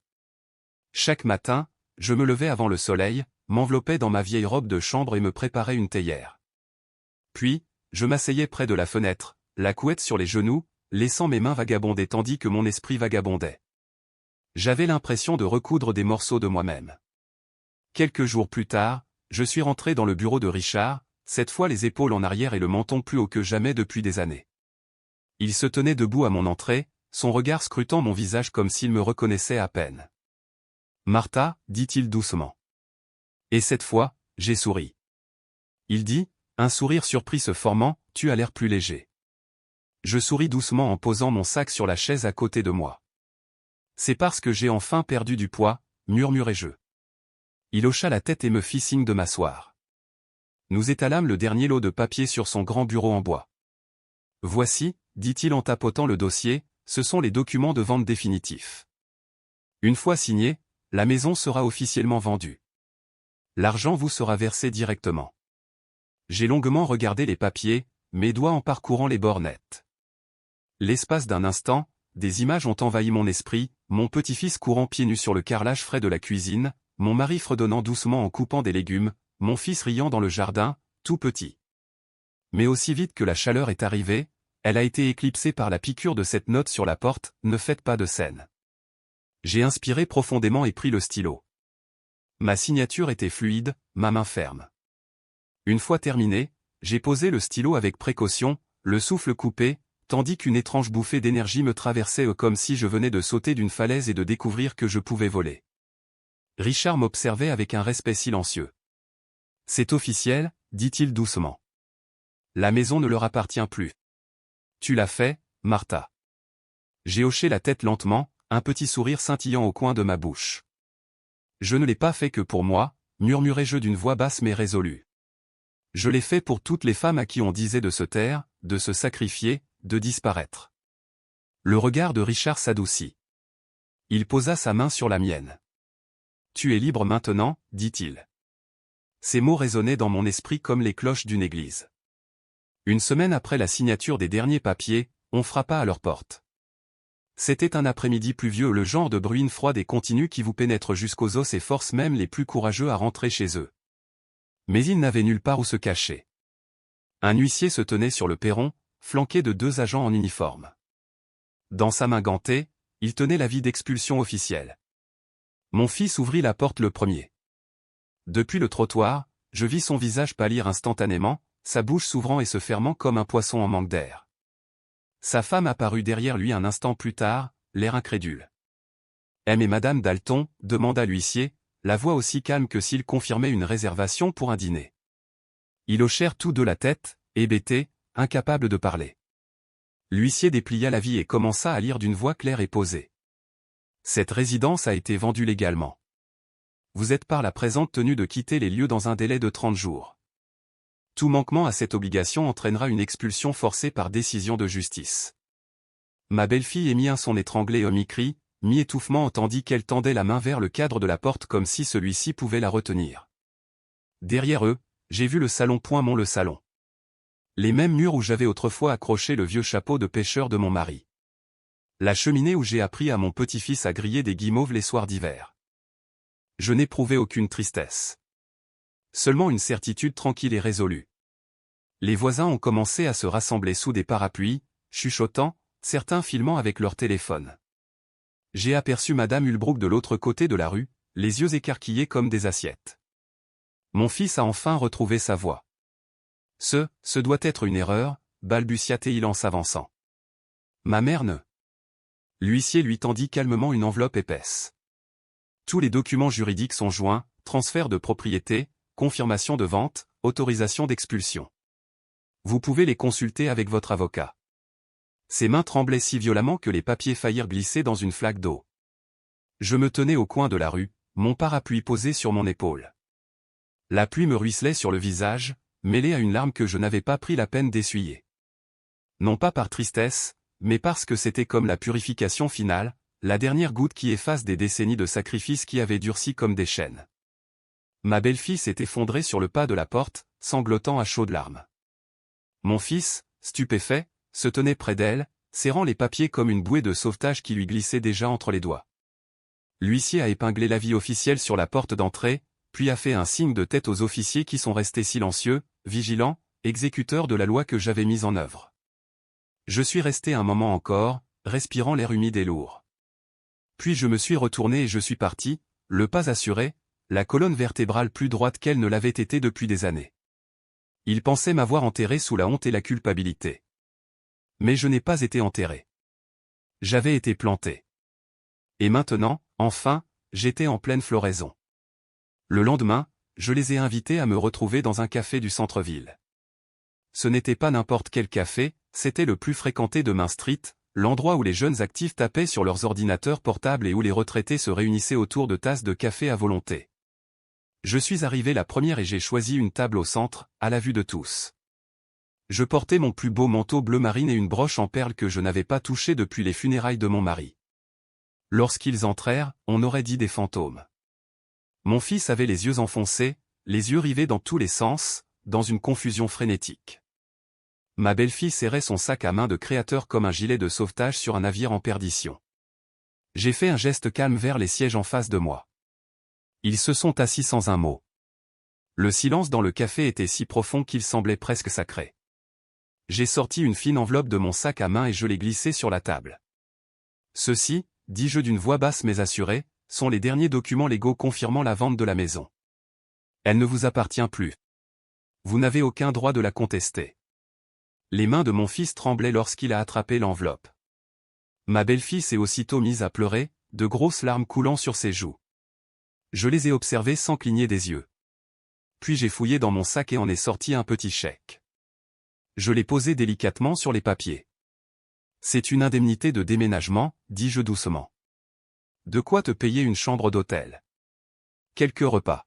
Chaque matin, je me levais avant le soleil, m'enveloppais dans ma vieille robe de chambre et me préparais une théière. Puis, je m'asseyais près de la fenêtre, la couette sur les genoux, laissant mes mains vagabonder tandis que mon esprit vagabondait. J'avais l'impression de recoudre des morceaux de moi-même. Quelques jours plus tard, je suis rentré dans le bureau de Richard, cette fois les épaules en arrière et le menton plus haut que jamais depuis des années. Il se tenait debout à mon entrée, son regard scrutant mon visage comme s'il me reconnaissait à peine. « Martha » dit-il doucement. Et cette fois, j'ai souri. Il dit, un sourire surpris se formant, « Tu as l'air plus léger. » Je souris doucement en posant mon sac sur la chaise à côté de moi. « C'est parce que j'ai enfin perdu du poids, » murmurai-je. Il hocha la tête et me fit signe de m'asseoir. Nous étalâmes le dernier lot de papier sur son grand bureau en bois. « Voici, » dit-il en tapotant le dossier, « ce sont les documents de vente définitifs. Une fois signés, la maison sera officiellement vendue. L'argent vous sera versé directement. » J'ai longuement regardé les papiers, mes doigts en parcourant les bornettes. L'espace d'un instant, des images ont envahi mon esprit, mon petit-fils courant pieds nus sur le carrelage frais de la cuisine, mon mari fredonnant doucement en coupant des légumes, mon fils riant dans le jardin, tout petit. Mais aussi vite que la chaleur est arrivée, elle a été éclipsée par la piqûre de cette note sur la porte, « Ne faites pas de scène ». J'ai inspiré profondément et pris le stylo. Ma signature était fluide, ma main ferme. Une fois terminé, j'ai posé le stylo avec précaution, le souffle coupé, tandis qu'une étrange bouffée d'énergie me traversait comme si je venais de sauter d'une falaise et de découvrir que je pouvais voler. Richard m'observait avec un respect silencieux. « C'est officiel, » dit-il doucement. « La maison ne leur appartient plus. »« Tu l'as fait, Martha. » J'ai hoché la tête lentement, un petit sourire scintillant au coin de ma bouche. « Je ne l'ai pas fait que pour moi, » murmurai-je d'une voix basse mais résolue. « Je l'ai fait pour toutes les femmes à qui on disait de se taire, de se sacrifier, de disparaître. » Le regard de Richard s'adoucit. Il posa sa main sur la mienne. « Tu es libre maintenant, » dit-il. Ces mots résonnaient dans mon esprit comme les cloches d'une église. Une semaine après la signature des derniers papiers, on frappa à leur porte. C'était un après-midi pluvieux, le genre de bruine froide et continue qui vous pénètre jusqu'aux os et force même les plus courageux à rentrer chez eux. Mais ils n'avaient nulle part où se cacher. Un huissier se tenait sur le perron, flanqué de 2 agents en uniforme. Dans sa main gantée, il tenait l'avis d'expulsion officielle. Mon fils ouvrit la porte le premier. Depuis le trottoir, je vis son visage pâlir instantanément, sa bouche s'ouvrant et se fermant comme un poisson en manque d'air. Sa femme apparut derrière lui un instant plus tard, l'air incrédule. « Aimez Madame Dalton » demanda l'huissier, la voix aussi calme que s'il confirmait une réservation pour un dîner. Ils hochèrent tous deux la tête, hébétés, incapables de parler. L'huissier déplia l'avis et commença à lire d'une voix claire et posée. « Cette résidence a été vendue légalement. Vous êtes par la présente tenue de quitter les lieux dans un délai de 30 jours. Tout manquement à cette obligation entraînera une expulsion forcée par décision de justice. » Ma belle-fille émit un son étranglé mi-cri, mi-étouffement tandis qu'elle tendait la main vers le cadre de la porte comme si celui-ci pouvait la retenir. Derrière eux, j'ai vu le salon Poinmont, le salon. Les mêmes murs où j'avais autrefois accroché le vieux chapeau de pêcheur de mon mari. La cheminée où j'ai appris à mon petit-fils à griller des guimauves les soirs d'hiver. Je n'éprouvais aucune tristesse. Seulement une certitude tranquille et résolue. Les voisins ont commencé à se rassembler sous des parapluies, chuchotant, certains filmant avec leur téléphone. J'ai aperçu Madame Hulbrook de l'autre côté de la rue, les yeux écarquillés comme des assiettes. Mon fils a enfin retrouvé sa voix. Ce doit être une erreur, balbutia-t-il en s'avançant. Ma mère ne. L'huissier lui tendit calmement une enveloppe épaisse. Tous les documents juridiques sont joints, transfert de propriété, confirmation de vente, autorisation d'expulsion. Vous pouvez les consulter avec votre avocat. Ses mains tremblaient si violemment que les papiers faillirent glisser dans une flaque d'eau. Je me tenais au coin de la rue, mon parapluie posé sur mon épaule. La pluie me ruisselait sur le visage, mêlée à une larme que je n'avais pas pris la peine d'essuyer. Non pas par tristesse, mais parce que c'était comme la purification finale, la dernière goutte qui efface des décennies de sacrifices qui avaient durci comme des chaînes. Ma belle-fille s'est effondrée sur le pas de la porte, sanglotant à chaudes larmes. Mon fils, stupéfait, se tenait près d'elle, serrant les papiers comme une bouée de sauvetage qui lui glissait déjà entre les doigts. L'huissier a épinglé l'avis officiel sur la porte d'entrée, puis a fait un signe de tête aux officiers qui sont restés silencieux, vigilants, exécuteurs de la loi que j'avais mise en œuvre. Je suis resté un moment encore, respirant l'air humide et lourd. Puis je me suis retourné et je suis parti, le pas assuré, la colonne vertébrale plus droite qu'elle ne l'avait été depuis des années. Il pensait m'avoir enterré sous la honte et la culpabilité. Mais je n'ai pas été enterré. J'avais été planté. Et maintenant, enfin, j'étais en pleine floraison. Le lendemain, je les ai invités à me retrouver dans un café du centre-ville. Ce n'était pas n'importe quel café, c'était le plus fréquenté de Main Street, l'endroit où les jeunes actifs tapaient sur leurs ordinateurs portables et où les retraités se réunissaient autour de tasses de café à volonté. Je suis arrivé la première et j'ai choisi une table au centre, à la vue de tous. Je portais mon plus beau manteau bleu marine et une broche en perles que je n'avais pas touchée depuis les funérailles de mon mari. Lorsqu'ils entrèrent, on aurait dit des fantômes. Mon fils avait les yeux enfoncés, les yeux rivés dans tous les sens, dans une confusion frénétique. Ma belle-fille serrait son sac à main de créateur comme un gilet de sauvetage sur un navire en perdition. J'ai fait un geste calme vers les sièges en face de moi. Ils se sont assis sans un mot. Le silence dans le café était si profond qu'il semblait presque sacré. J'ai sorti une fine enveloppe de mon sac à main et je l'ai glissée sur la table. Ceci, dis-je d'une voix basse mais assurée, sont les derniers documents légaux confirmant la vente de la maison. Elle ne vous appartient plus. Vous n'avez aucun droit de la contester. Les mains de mon fils tremblaient lorsqu'il a attrapé l'enveloppe. Ma belle-fille s'est aussitôt mise à pleurer, de grosses larmes coulant sur ses joues. Je les ai observées sans cligner des yeux. Puis j'ai fouillé dans mon sac et en ai sorti un petit chèque. Je l'ai posé délicatement sur les papiers. C'est une indemnité de déménagement, dis-je doucement. De quoi te payer une chambre d'hôtel. Quelques repas.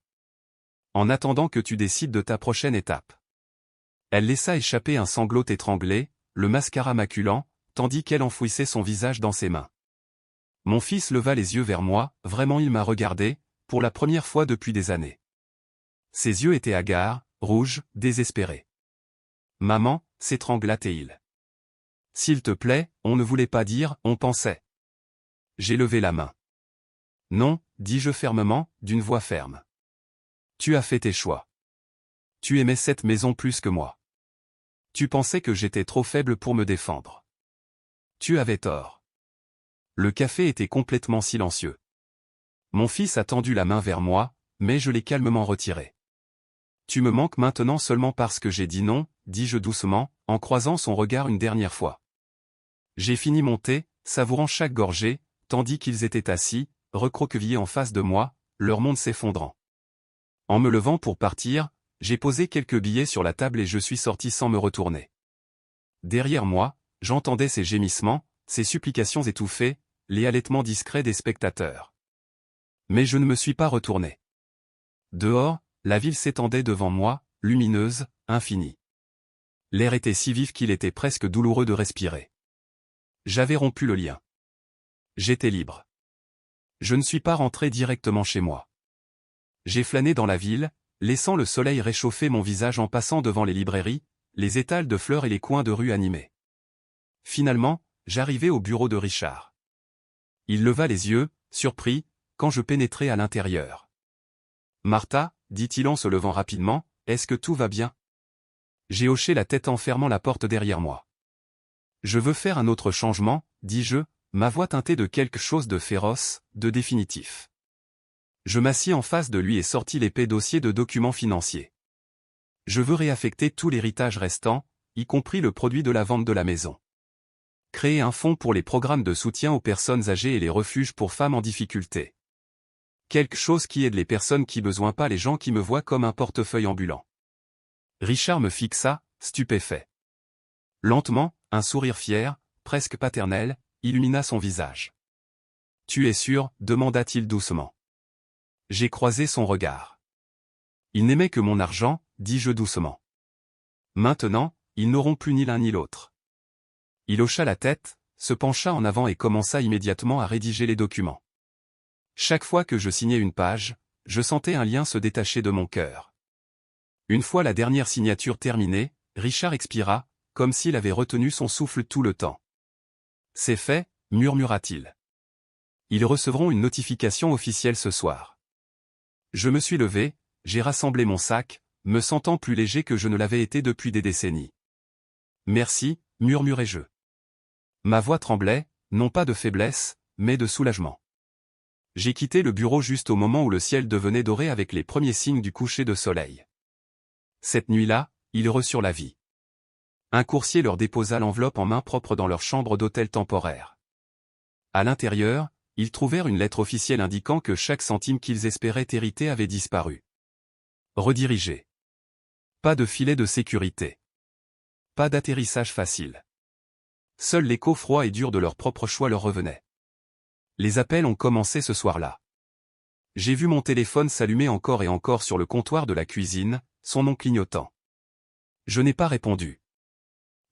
En attendant que tu décides de ta prochaine étape. Elle laissa échapper un sanglot étranglé, le mascara maculant, tandis qu'elle enfouissait son visage dans ses mains. Mon fils leva les yeux vers moi, vraiment il m'a regardé, pour la première fois depuis des années. Ses yeux étaient hagards, rouges, désespérés. Maman, s'étrangla-t-il. S'il te plaît, on ne voulait pas dire, on pensait. J'ai levé la main. Non, dis-je fermement, d'une voix ferme. Tu as fait tes choix. Tu aimais cette maison plus que moi. Tu pensais que j'étais trop faible pour me défendre. Tu avais tort. Le café était complètement silencieux. Mon fils a tendu la main vers moi, mais je l'ai calmement retirée. Tu me manques maintenant seulement parce que j'ai dit non, dis-je doucement, en croisant son regard une dernière fois. J'ai fini mon thé, savourant chaque gorgée, tandis qu'ils étaient assis, recroquevillés en face de moi, leur monde s'effondrant. En me levant pour partir, j'ai posé quelques billets sur la table et je suis sorti sans me retourner. Derrière moi, j'entendais ces gémissements, ces supplications étouffées, les halètements discrets des spectateurs. Mais je ne me suis pas retourné. Dehors, la ville s'étendait devant moi, lumineuse, infinie. L'air était si vif qu'il était presque douloureux de respirer. J'avais rompu le lien. J'étais libre. Je ne suis pas rentré directement chez moi. J'ai flâné dans la ville, laissant le soleil réchauffer mon visage en passant devant les librairies, les étals de fleurs et les coins de rue animés. Finalement, j'arrivai au bureau de Richard. Il leva les yeux, surpris, quand je pénétrai à l'intérieur. « Martha, dit-il en se levant rapidement, est-ce que tout va bien ?» J'ai hoché la tête en fermant la porte derrière moi. « Je veux faire un autre changement, dis-je, ma voix teintée de quelque chose de féroce, de définitif. Je m'assis en face de lui et sortis l'épais dossier de documents financiers. Je veux réaffecter tout l'héritage restant, y compris le produit de la vente de la maison. Créer un fonds pour les programmes de soutien aux personnes âgées et les refuges pour femmes en difficulté. Quelque chose qui aide les personnes qui besoin pas les gens qui me voient comme un portefeuille ambulant. Richard me fixa, stupéfait. Lentement, un sourire fier, presque paternel, illumina son visage. « Tu es sûr ?» demanda-t-il doucement. J'ai croisé son regard. Il n'aimait que mon argent, dis-je doucement. Maintenant, ils n'auront plus ni l'un ni l'autre. Il hocha la tête, se pencha en avant et commença immédiatement à rédiger les documents. Chaque fois que je signais une page, je sentais un lien se détacher de mon cœur. Une fois la dernière signature terminée, Richard expira, comme s'il avait retenu son souffle tout le temps. « C'est fait » murmura-t-il. « Ils recevront une notification officielle ce soir. » Je me suis levé, j'ai rassemblé mon sac, me sentant plus léger que je ne l'avais été depuis des décennies. « Merci » murmurai-je. Ma voix tremblait, non pas de faiblesse, mais de soulagement. J'ai quitté le bureau juste au moment où le ciel devenait doré avec les premiers signes du coucher de soleil. Cette nuit-là, ils reçurent la vie. Un coursier leur déposa l'enveloppe en main propre dans leur chambre d'hôtel temporaire. À l'intérieur, ils trouvèrent une lettre officielle indiquant que chaque centime qu'ils espéraient hériter avait disparu. Redirigé. Pas de filet de sécurité. Pas d'atterrissage facile. Seul l'écho froid et dur de leur propre choix leur revenait. Les appels ont commencé ce soir-là. J'ai vu mon téléphone s'allumer encore et encore sur le comptoir de la cuisine, son nom clignotant. Je n'ai pas répondu.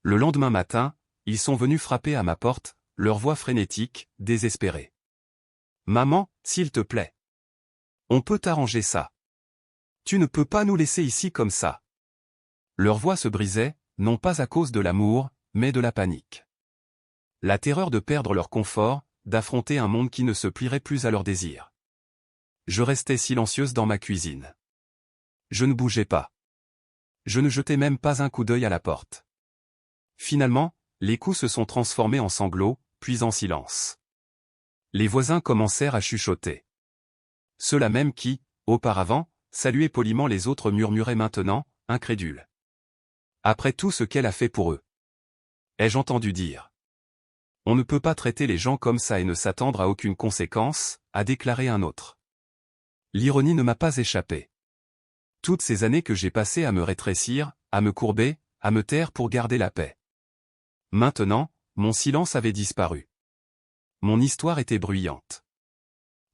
Le lendemain matin, ils sont venus frapper à ma porte, leur voix frénétique, désespérée. « Maman, s'il te plaît. On peut arranger ça. Tu ne peux pas nous laisser ici comme ça. » Leur voix se brisait, non pas à cause de l'amour, mais de la panique. La terreur de perdre leur confort, d'affronter un monde qui ne se plierait plus à leurs désirs. Je restais silencieuse dans ma cuisine. Je ne bougeais pas. Je ne jetais même pas un coup d'œil à la porte. Finalement, les coups se sont transformés en sanglots, puis en silence. Les voisins commencèrent à chuchoter. Ceux-là même qui, auparavant, saluaient poliment les autres murmuraient maintenant, incrédules. Après tout ce qu'elle a fait pour eux. Ai-je entendu dire. On ne peut pas traiter les gens comme ça et ne s'attendre à aucune conséquence, a déclaré un autre. L'ironie ne m'a pas échappé. Toutes ces années que j'ai passées à me rétrécir, à me courber, à me taire pour garder la paix. Maintenant, mon silence avait disparu. Mon histoire était bruyante.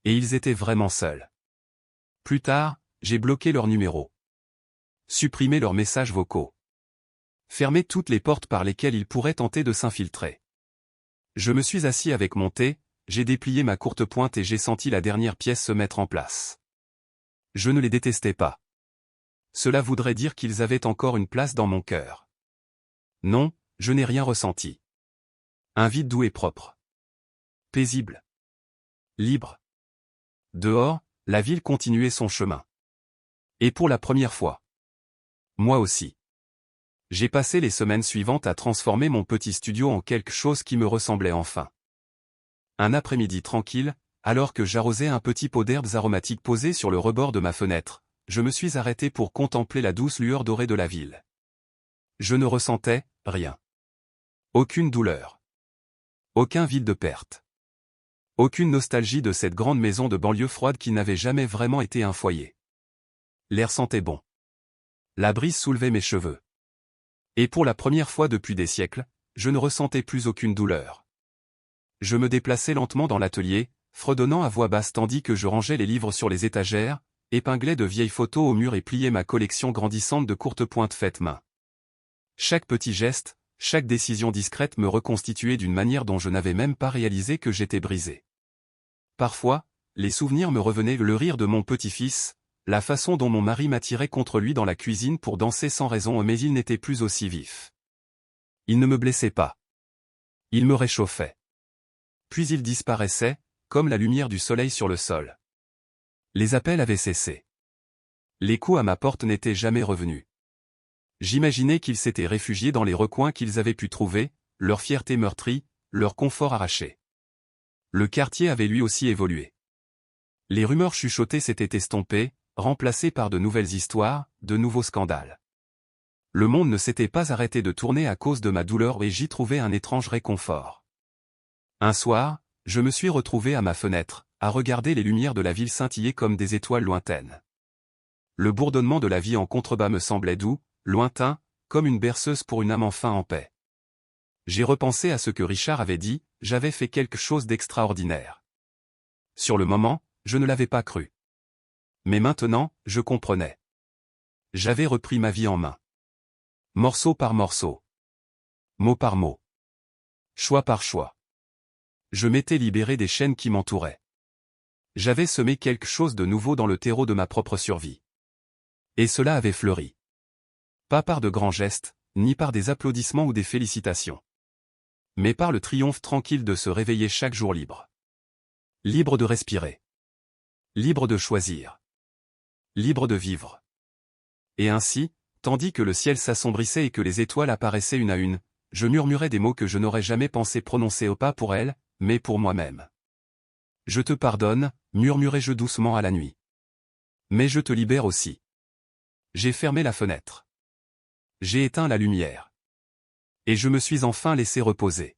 Et ils étaient vraiment seuls. Plus tard, j'ai bloqué leur numéro. Supprimé leurs messages vocaux. Fermé toutes les portes par lesquelles ils pourraient tenter de s'infiltrer. Je me suis assis avec mon thé, j'ai déplié ma courte pointe et j'ai senti la dernière pièce se mettre en place. Je ne les détestais pas. Cela voudrait dire qu'ils avaient encore une place dans mon cœur. Non, je n'ai rien ressenti. Un vide doux et propre. Paisible. Libre. Dehors, la ville continuait son chemin. Et pour la première fois. Moi aussi. J'ai passé les semaines suivantes à transformer mon petit studio en quelque chose qui me ressemblait enfin. Un après-midi tranquille, alors que j'arrosais un petit pot d'herbes aromatiques posé sur le rebord de ma fenêtre, je me suis arrêté pour contempler la douce lueur dorée de la ville. Je ne ressentais rien. Aucune douleur. Aucun vide de perte. Aucune nostalgie de cette grande maison de banlieue froide qui n'avait jamais vraiment été un foyer. L'air sentait bon. La brise soulevait mes cheveux. Et pour la première fois depuis des siècles, je ne ressentais plus aucune douleur. Je me déplaçais lentement dans l'atelier, fredonnant à voix basse tandis que je rangeais les livres sur les étagères, épinglais de vieilles photos au mur et pliais ma collection grandissante de courtes pointes faites main. Chaque petit geste, chaque décision discrète me reconstituait d'une manière dont je n'avais même pas réalisé que j'étais brisé. Parfois, les souvenirs me revenaient, le rire de mon petit-fils, la façon dont mon mari m'attirait contre lui dans la cuisine pour danser sans raison, mais il n'était plus aussi vif. Il ne me blessait pas. Il me réchauffait. Puis il disparaissait, comme la lumière du soleil sur le sol. Les appels avaient cessé. Les coups à ma porte n'étaient jamais revenus. J'imaginais qu'ils s'étaient réfugiés dans les recoins qu'ils avaient pu trouver, leur fierté meurtrie, leur confort arraché. Le quartier avait lui aussi évolué. Les rumeurs chuchotées s'étaient estompées, remplacées par de nouvelles histoires, de nouveaux scandales. Le monde ne s'était pas arrêté de tourner à cause de ma douleur et j'y trouvais un étrange réconfort. Un soir, je me suis retrouvé à ma fenêtre, à regarder les lumières de la ville scintiller comme des étoiles lointaines. Le bourdonnement de la vie en contrebas me semblait doux, lointain, comme une berceuse pour une âme enfin en paix. J'ai repensé à ce que Richard avait dit, j'avais fait quelque chose d'extraordinaire. Sur le moment, je ne l'avais pas cru. Mais maintenant, je comprenais. J'avais repris ma vie en main. Morceau par morceau. Mot par mot. Choix par choix. Je m'étais libéré des chaînes qui m'entouraient. J'avais semé quelque chose de nouveau dans le terreau de ma propre survie. Et cela avait fleuri. Pas par de grands gestes, ni par des applaudissements ou des félicitations. Mais par le triomphe tranquille de se réveiller chaque jour libre. Libre de respirer. Libre de choisir. Libre de vivre. Et ainsi, tandis que le ciel s'assombrissait et que les étoiles apparaissaient une à une, je murmurais des mots que je n'aurais jamais pensé prononcer au pas pour elle, mais pour moi-même. Je te pardonne, murmurai-je doucement à la nuit. Mais je te libère aussi. J'ai fermé la fenêtre. J'ai éteint la lumière. Et je me suis enfin laissé reposer.